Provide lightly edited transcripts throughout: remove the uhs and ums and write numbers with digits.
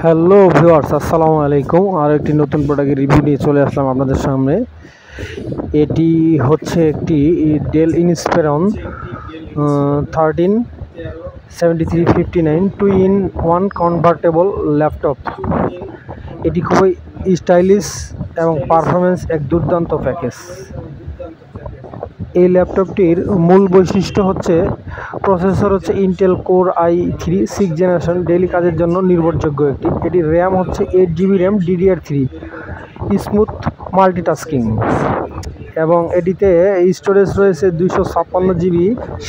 Hello viewers, আসসালামু আলাইকুম। আর একটি নতুন প্রোডাক্টের রিভিউ নিয়ে চলে আসলাম আপনাদের সামনে। এটি হচ্ছে একটি ডেল ইনস্পিরন 137359 2-in-1 কনভার্টেবল ল্যাপটপ। এটি খুবই স্টাইলিশ এবং পারফরমেন্স এক দুর্দান্ত প্যাকেজ। এই ল্যাপটপটির মূল বৈশিষ্ট্য হচ্ছে প্রসেসর হচ্ছে Intel core i3 6th generation, daily কাজের জন্য নির্ভরযোগ্য এটির র্যাম হচ্ছে 8 GB RAM DDR3, smooth multitasking, এবং এটিতে স্টোরেজ রয়েছে 256 GB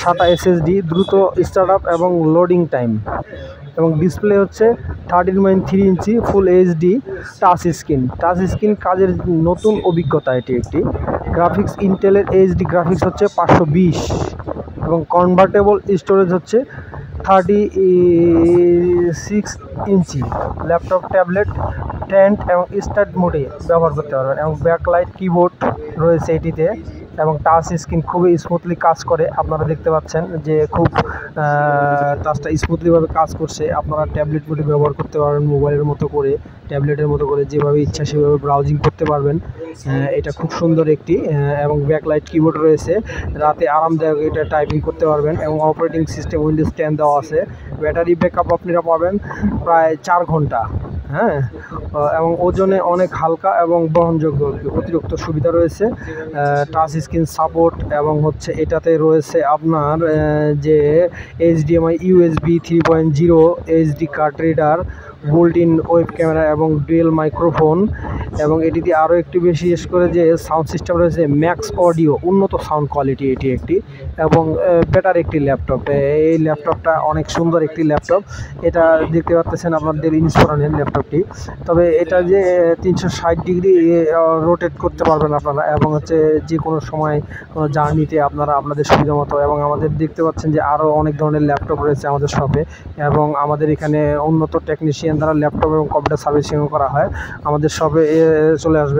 SATA SSD, দ্রুত স্টার্টআপ এবং লোডিং টাইম, এবং ডিসপ্লে হচ্ছে 13.3 ইঞ্চি ফুল এইচডি টাচ স্ক্রিন কাজের নতুন অভিজ্ঞতা। এটি একটি গ্রাফিক্স ইন্টেলের এইচডি গ্রাফিক্স হচ্ছে 520, এবং কনভার্টেবল স্টোরেজ হচ্ছে 36 ইঞ্চি। ল্যাপটপ, ট্যাবলেট, ট্যান্ট এবং স্টার্ট মোডে ব্যবহার করতে পারবেন, এবং ব্যাকলাইট কিবোর্ড রয়েছে এটিতে, এবং টাচ স্ক্রিন খুবই স্মুথলি কাজ করে। আপনারা দেখতে পাচ্ছেন যে খুব টাচটা স্মুথলিভাবে কাজ করছে। আপনারা ট্যাবলেট মোডে ব্যবহার করতে পারবেন, মোবাইলের মতো করে, ট্যাবলেটের মতো করে যেভাবে ইচ্ছা সেভাবে ব্রাউজিং করতে পারবেন। এটা খুব সুন্দর একটি, এবং ব্যাকলাইট কিবোর্ড রয়েছে, রাতে আরামদায়ক এটা টাইপিং করতে পারবেন, এবং অপারেটিং সিস্টেম উইন্ডোজ 10 দেওয়া আছে। ব্যাটারি ব্যাকআপ আপনারা পাবেন প্রায় 4 ঘন্টা। এবং ওজনে অনেক হালকা এবং বহনযোগ্য, অতিরিক্ত সুবিধা রয়েছে, টাচ স্ক্রিন সাপোর্ট, এবং হচ্ছে এটাতে রয়েছে আপনার যে HDMI USB 3.0 HD card reader, built in web camera এবং ডুয়েল মাইক্রোফোন, এবং এটিতে আরও একটু বিশেষ করে যে সাউন্ড সিস্টেম রয়েছে ম্যাক্স অডিও, উন্নত সাউন্ড কোয়ালিটি এটি একটি, এবং বেটার একটি ল্যাপটপ। এই ল্যাপটপটা অনেক সুন্দর একটি ল্যাপটপ। এটা দেখতে পাচ্ছেন আপনার ডেল ইনস্পিরনের ল্যাপটপটি। তবে এটা যে 360 ডিগ্রি রোটেট করতে পারবেন আপনারা, এবং হচ্ছে যে কোনো সময় কোনো জার্নিতে আপনারা আপনাদের সুবিধা মতো, এবং আমাদের দেখতে পাচ্ছেন যে আরও অনেক ধরনের ল্যাপটপ রয়েছে আমাদের শপে, এবং আমাদের এখানে উন্নত টেকনিশিয়ান দ্বারা ল্যাপটপ এবং কম্পিউটার সার্ভিসিংও করা হয়। আমাদের শপে চলে আসবেন।